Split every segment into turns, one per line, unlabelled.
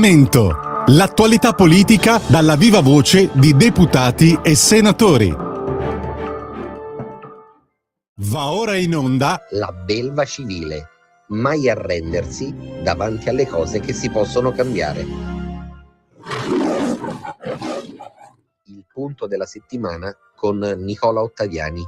L'attualità politica dalla viva voce di deputati e senatori. Va ora in onda
La belva civile, mai arrendersi davanti alle cose che si possono cambiare. Il punto della settimana con Nicola Ottaviani.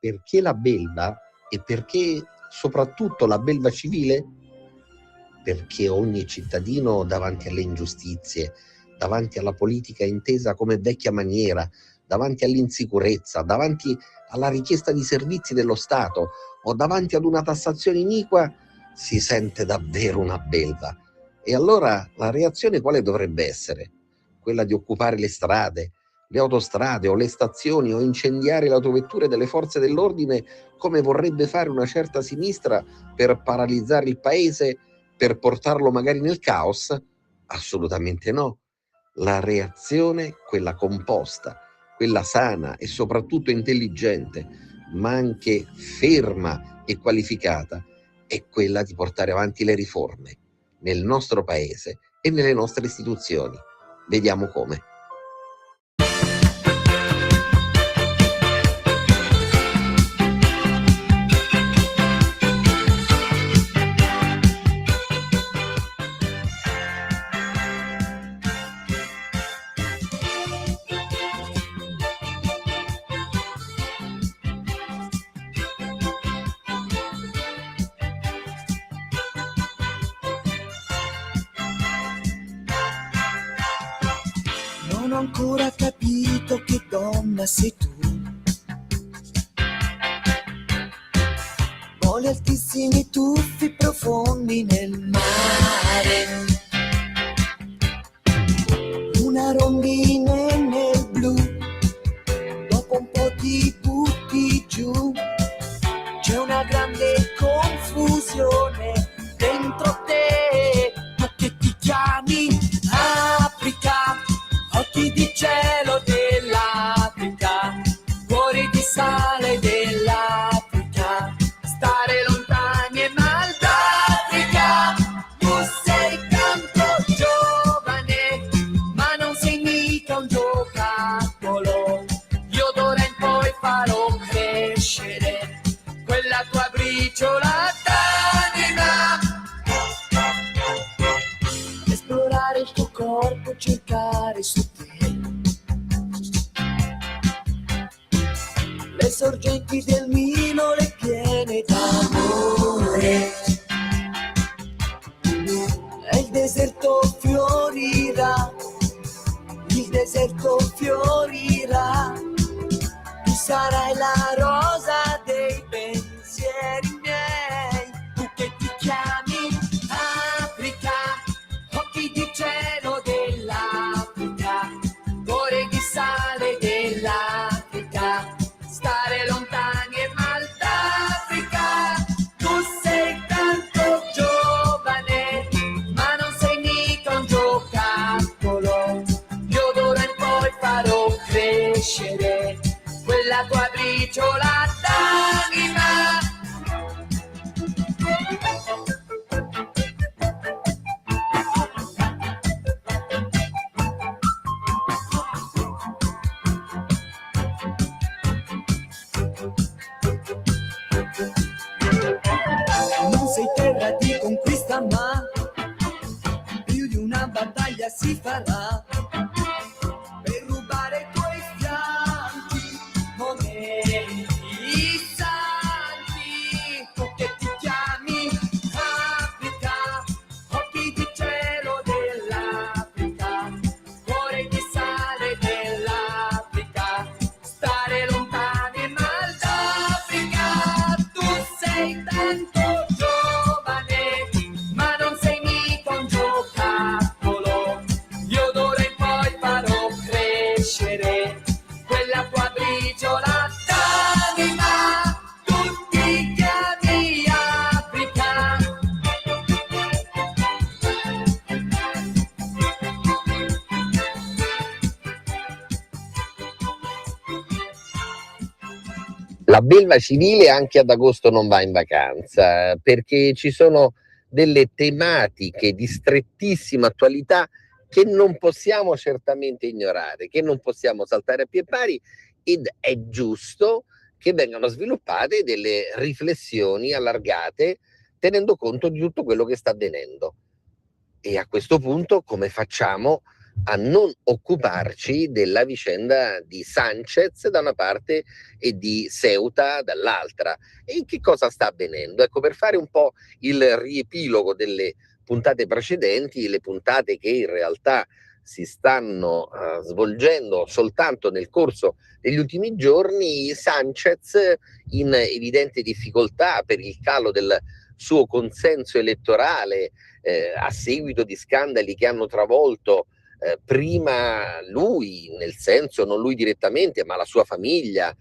Perché la belva e perché soprattutto la belva civile? Perché ogni cittadino davanti alle ingiustizie, davanti alla politica intesa come vecchia maniera, davanti all'insicurezza, davanti alla richiesta di servizi dello Stato o davanti ad una tassazione iniqua, si sente davvero una belva. E allora la reazione quale dovrebbe essere? Quella di occupare le strade, le autostrade o le stazioni o incendiare le autovetture delle forze dell'ordine come vorrebbe fare una certa sinistra per paralizzare il paese, per portarlo magari nel caos? Assolutamente no. La reazione, quella composta, quella sana e soprattutto intelligente, ma anche ferma e qualificata, è quella di portare avanti le riforme nel nostro paese e nelle nostre istituzioni. Vediamo come.
Non ho ancora capito che donna sei tu. Voli altissimi, tuffi profondi nel mare. Una rondine nel blu. Dopo un po' ti butti giù. C'è una grande confusione dentro te. Tu che ti chiami Africa. Occhi di cielo dell'Africa, cuori di sale dell'Africa, stare lontani e mal d'Africa. Tu sei tanto giovane, ma non sei mica un giocattolo. Io d'ora in poi farò crescere quella tua briciola d'anima. Esplorare il tuo corpo, cercare su te le sorgenti del Nilo, le piene d'amore, e il deserto fiorirà, il deserto fiorirà. Tu sarai la rosa dei pensieri miei, tu che ti chiami Africa. Occhi di cielo dell'Africa, cuore di sale dell'Africa, stare lontani e mal d'Africa. Tu sei tanto giovane, ma non sei mica un giocattolo. Io d'ora in poi farò crescere quella tua briciola d'anima. Non sei terra di conquista, ma più di una battaglia si farà per rubare i tuoi fianchi, momenti santi. Tu che ti chiami Africa, occhi di cielo dell'Africa, cuore di sale dell'Africa, stare lontani e mal d'Africa. Tu sei tanto giovane, ma non sei mica un giocattolo. Io d'ora in poi farò crescere quella tua briciola d'anima. Tu ti chiami Africa.
La belva civile anche ad agosto non va in vacanza, perché ci sono delle tematiche di strettissima attualità che non possiamo certamente ignorare, che non possiamo saltare a pie pari, ed è giusto che vengano sviluppate delle riflessioni allargate tenendo conto di tutto quello che sta avvenendo. E a questo punto come facciamo a non occuparci della vicenda di Sanchez da una parte e di Ceuta dall'altra? E che cosa sta avvenendo? Ecco, per fare un po' il riepilogo delle puntate precedenti, le puntate che in realtà si stanno svolgendo soltanto nel corso degli ultimi giorni, Sanchez, in evidente difficoltà per il calo del suo consenso elettorale a seguito di scandali che hanno travolto prima lui, nel senso non lui direttamente, ma la sua famiglia,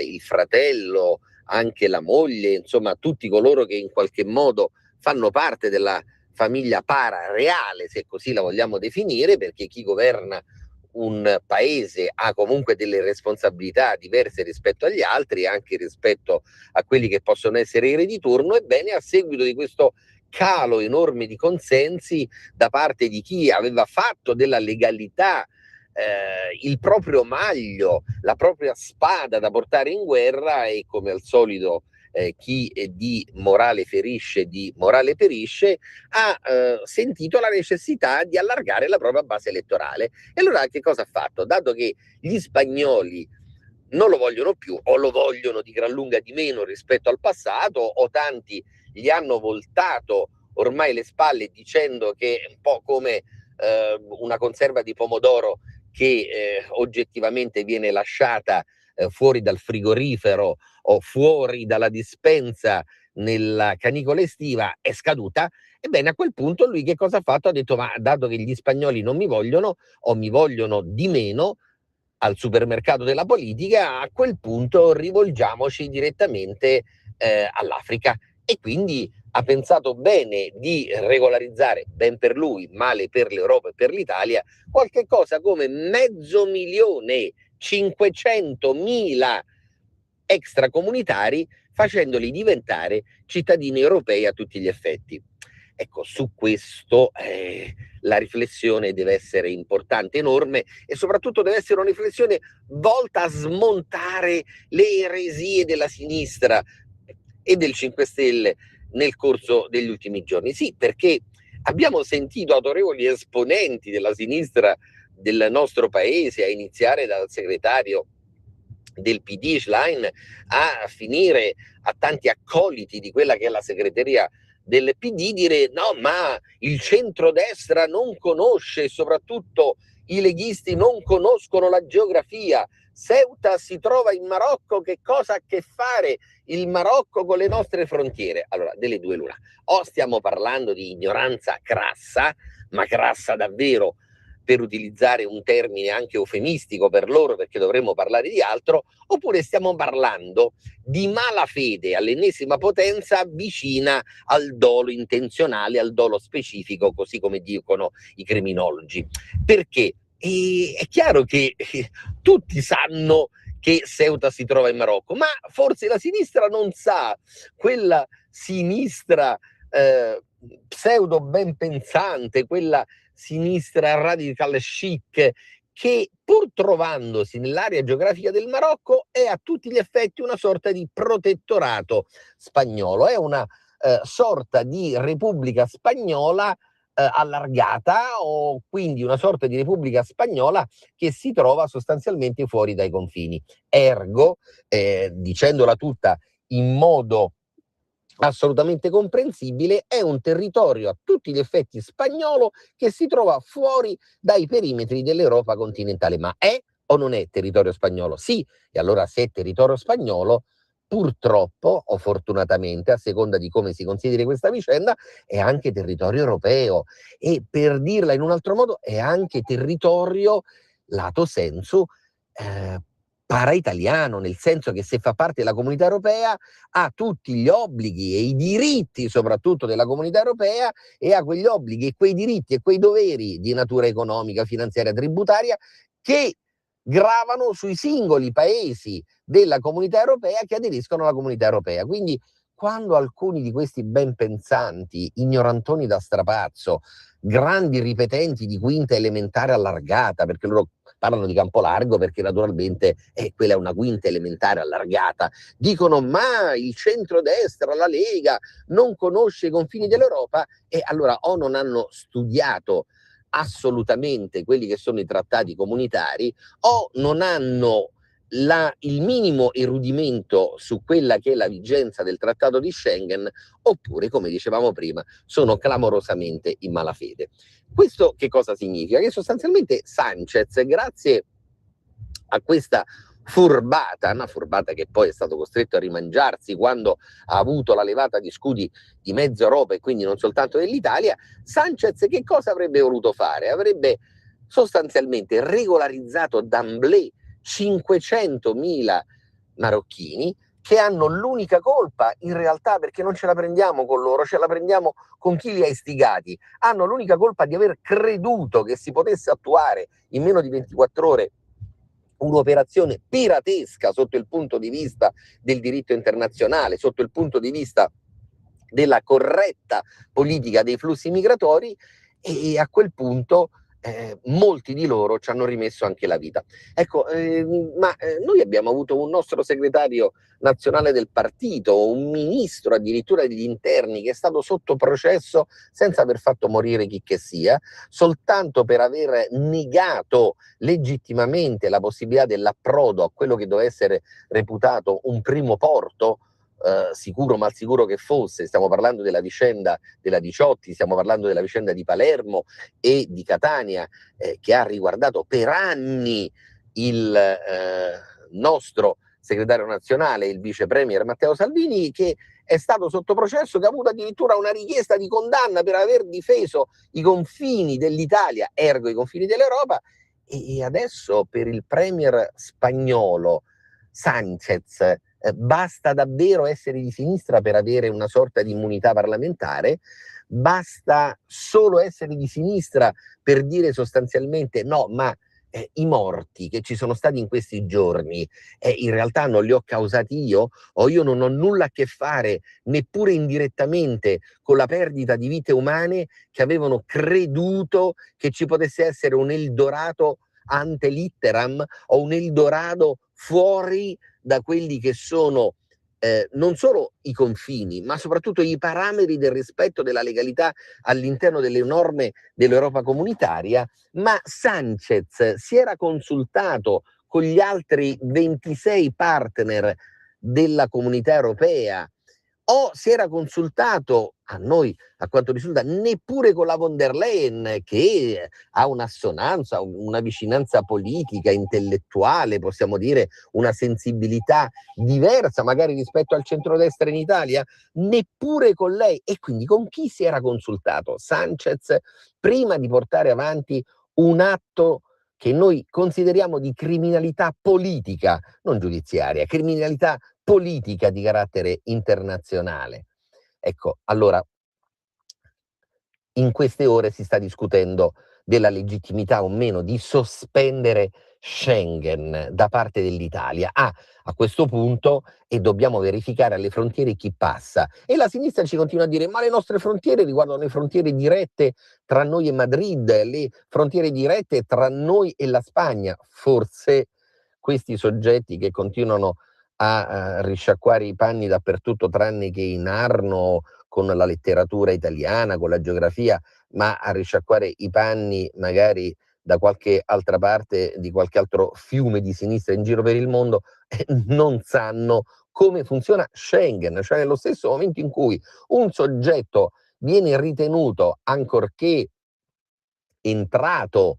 il fratello, anche la moglie, insomma tutti coloro che in qualche modo fanno parte della famiglia parareale, se così la vogliamo definire, perché chi governa un paese ha comunque delle responsabilità diverse rispetto agli altri, anche rispetto a quelli che possono essere i re di turno. Ebbene, a seguito di questo calo enorme di consensi da parte di chi aveva fatto della legalità il proprio maglio, la propria spada da portare in guerra, e come al solito chi di morale ferisce, di morale perisce, ha sentito la necessità di allargare la propria base elettorale. E allora che cosa ha fatto? Dato che gli spagnoli non lo vogliono più, o lo vogliono di gran lunga di meno rispetto al passato, o tanti gli hanno voltato ormai le spalle dicendo che è un po' come una conserva di pomodoro che oggettivamente viene lasciata fuori dal frigorifero o fuori dalla dispensa nella canicola estiva, è scaduta. Ebbene, a quel punto lui che cosa ha fatto? Ha detto: ma dato che gli spagnoli non mi vogliono o mi vogliono di meno al supermercato della politica, a quel punto rivolgiamoci direttamente all'Africa. E quindi ha pensato bene di regolarizzare, ben per lui, male per l'Europa e per l'Italia, qualche cosa come 500.000 extracomunitari, facendoli diventare cittadini europei a tutti gli effetti. Ecco, su questo la riflessione deve essere importante, enorme, e soprattutto deve essere una riflessione volta a smontare le eresie della sinistra e del 5 Stelle nel corso degli ultimi giorni. Sì, perché abbiamo sentito autorevoli esponenti della sinistra del nostro paese, a iniziare dal segretario del PD Schlein, a finire a tanti accoliti di quella che è la segreteria del PD, dire: no, ma il centrodestra non conosce, soprattutto i leghisti non conoscono la geografia. Ceuta si trova in Marocco, che cosa ha a che fare il Marocco con le nostre frontiere? Allora, delle due l'una: o stiamo parlando di ignoranza crassa, ma crassa davvero, per utilizzare un termine anche eufemistico per loro, perché dovremmo parlare di altro, oppure stiamo parlando di malafede all'ennesima potenza, vicina al dolo intenzionale, al dolo specifico, così come dicono i criminologi. Perché? È chiaro che tutti sanno che Ceuta si trova in Marocco, ma forse la sinistra non sa, quella sinistra pseudo ben pensante, quella sinistra radical chic, che pur trovandosi nell'area geografica del Marocco è a tutti gli effetti una sorta di protettorato spagnolo, è una sorta di repubblica spagnola allargata, o quindi una sorta di repubblica spagnola che si trova sostanzialmente fuori dai confini. Ergo, dicendola tutta in modo assolutamente comprensibile, è un territorio a tutti gli effetti spagnolo che si trova fuori dai perimetri dell'Europa continentale. Ma è o non è territorio spagnolo? Sì. E allora, se è territorio spagnolo, purtroppo o fortunatamente, a seconda di come si consideri questa vicenda, è anche territorio europeo, e per dirla in un altro modo è anche territorio lato sensu para-italiano, nel senso che se fa parte della comunità europea ha tutti gli obblighi e i diritti soprattutto della comunità europea, e ha quegli obblighi e quei diritti e quei doveri di natura economica, finanziaria, tributaria, che gravano sui singoli paesi della comunità europea che aderiscono alla comunità europea. Quindi quando alcuni di questi ben pensanti, ignorantoni da strapazzo, grandi ripetenti di quinta elementare allargata, perché loro parlano di campo largo perché naturalmente quella è una quinta elementare allargata, dicono ma il centrodestra, la Lega, non conosce i confini dell'Europa, e allora o non hanno studiato assolutamente quelli che sono i trattati comunitari, o non hanno il minimo erudimento su quella che è la vigenza del trattato di Schengen, oppure, come dicevamo prima, sono clamorosamente in malafede. Questo che cosa significa? Che sostanzialmente Sanchez, grazie a questa furbata, una furbata che poi è stato costretto a rimangiarsi quando ha avuto la levata di scudi di mezza Europa e quindi non soltanto dell'Italia, Sanchez che cosa avrebbe voluto fare? Avrebbe sostanzialmente regolarizzato d'emblée 500.000 marocchini che hanno l'unica colpa in realtà, perché non ce la prendiamo con loro, ce la prendiamo con chi li ha istigati, hanno l'unica colpa di aver creduto che si potesse attuare in meno di 24 ore un'operazione piratesca sotto il punto di vista del diritto internazionale, sotto il punto di vista della corretta politica dei flussi migratori, e a quel punto molti di loro ci hanno rimesso anche la vita. Ecco, noi abbiamo avuto un nostro segretario nazionale del partito, un ministro addirittura degli interni che è stato sotto processo senza aver fatto morire chi che sia, soltanto per aver negato legittimamente la possibilità dell'approdo a quello che doveva essere reputato un primo porto, sicuro mal sicuro che fosse. Stiamo parlando della vicenda della Diciotti, stiamo parlando della vicenda di Palermo e di Catania, che ha riguardato per anni il nostro segretario nazionale, il vice premier Matteo Salvini, che è stato sotto processo, che ha avuto addirittura una richiesta di condanna per aver difeso i confini dell'Italia, ergo i confini dell'Europa, e adesso per il premier spagnolo Sanchez basta davvero essere di sinistra per avere una sorta di immunità parlamentare, basta solo essere di sinistra per dire sostanzialmente no, ma i morti che ci sono stati in questi giorni in realtà non li ho causati io, o io non ho nulla a che fare neppure indirettamente con la perdita di vite umane che avevano creduto che ci potesse essere un Eldorado ante litteram o un Eldorado fuori da quelli che sono non solo i confini, ma soprattutto i parametri del rispetto della legalità all'interno delle norme dell'Europa comunitaria. Ma Sanchez si era consultato con gli altri 26 partner della comunità europea, o si era consultato, a noi a quanto risulta, neppure con la von der Leyen, che ha un'assonanza, una vicinanza politica, intellettuale, possiamo dire una sensibilità diversa magari rispetto al centrodestra in Italia, neppure con lei. E quindi con chi si era consultato Sanchez prima di portare avanti un atto che noi consideriamo di criminalità politica, non giudiziaria, criminalità politica di carattere internazionale? Ecco, allora, in queste ore si sta discutendo della legittimità o meno di sospendere Schengen da parte dell'Italia. A questo punto, e dobbiamo verificare alle frontiere chi passa. E la sinistra ci continua a dire: ma le nostre frontiere riguardano le frontiere dirette tra noi e Madrid, le frontiere dirette tra noi e la Spagna. Forse questi soggetti che continuano a risciacquare i panni dappertutto, tranne che in Arno, con la letteratura italiana, con la geografia, ma a risciacquare i panni magari da qualche altra parte, di qualche altro fiume di sinistra in giro per il mondo, non sanno come funziona Schengen. Cioè, nello stesso momento in cui un soggetto viene ritenuto, ancorché entrato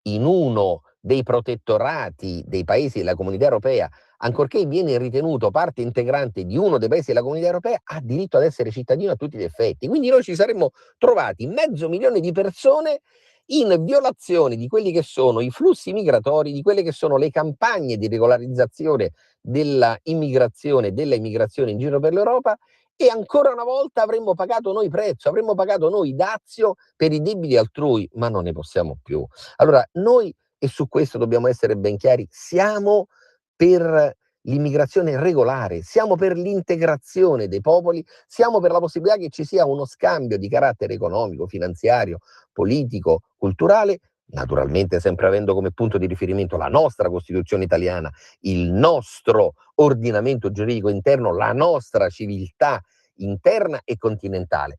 in uno dei protettorati dei paesi della Comunità Europea, ancorché viene ritenuto parte integrante di uno dei paesi della Comunità Europea, ha diritto ad essere cittadino a tutti gli effetti. Quindi noi ci saremmo trovati 500.000 di persone in violazione di quelli che sono i flussi migratori, di quelle che sono le campagne di regolarizzazione della immigrazione in giro per l'Europa, e ancora una volta avremmo pagato noi prezzo, avremmo pagato noi dazio per i debiti altrui, ma non ne possiamo più. Allora noi, e su questo dobbiamo essere ben chiari, siamo per l'immigrazione regolare, siamo per l'integrazione dei popoli, siamo per la possibilità che ci sia uno scambio di carattere economico, finanziario, politico, culturale, naturalmente sempre avendo come punto di riferimento la nostra Costituzione italiana, il nostro ordinamento giuridico interno, la nostra civiltà interna e continentale.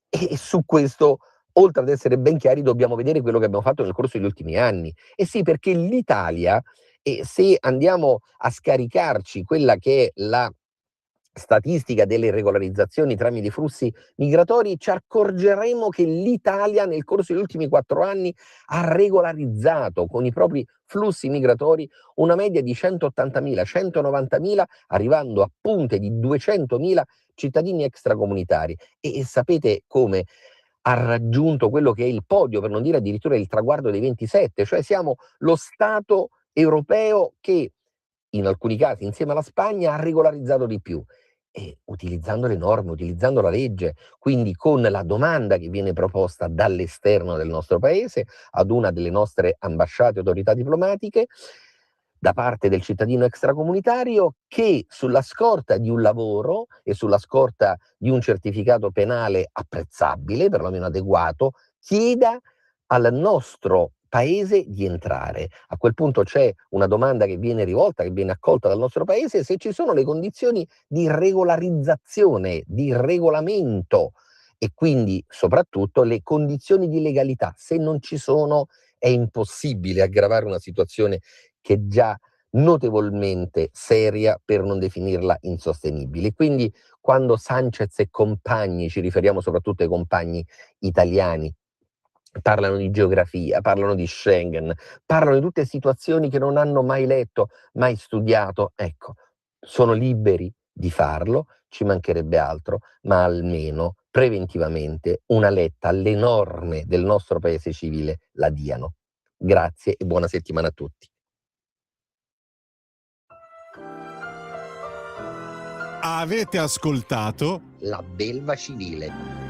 E su questo, oltre ad essere ben chiari, dobbiamo vedere quello che abbiamo fatto nel corso degli ultimi anni. E sì, perché l'Italia, se andiamo a scaricarci quella che è la statistica delle regolarizzazioni tramite i flussi migratori, ci accorgeremo che l'Italia nel corso degli ultimi 4 anni ha regolarizzato con i propri flussi migratori una media di 180.000, 190.000, arrivando a punte di 200.000 cittadini extracomunitari. E sapete come ha raggiunto quello che è il podio, per non dire addirittura il traguardo dei 27, cioè siamo lo Stato europeo che in alcuni casi, insieme alla Spagna, ha regolarizzato di più, utilizzando le norme, utilizzando la legge, quindi con la domanda che viene proposta dall'esterno del nostro paese ad una delle nostre ambasciate, autorità diplomatiche, da parte del cittadino extracomunitario che sulla scorta di un lavoro e sulla scorta di un certificato penale apprezzabile, perlomeno adeguato, chieda al nostro paese di entrare. A quel punto c'è una domanda che viene rivolta, che viene accolta dal nostro paese, se ci sono le condizioni di regolarizzazione, di regolamento e quindi soprattutto le condizioni di legalità. Se non ci sono è impossibile aggravare una situazione che è già notevolmente seria per non definirla insostenibile. Quindi quando Sanchez e compagni, ci riferiamo soprattutto ai compagni italiani, parlano di geografia, parlano di Schengen, parlano di tutte situazioni che non hanno mai letto, mai studiato. Ecco, sono liberi di farlo, ci mancherebbe altro, ma almeno preventivamente una letta alle norme del nostro paese civile la diano. Grazie e buona settimana a tutti.
Avete ascoltato
La belva civile.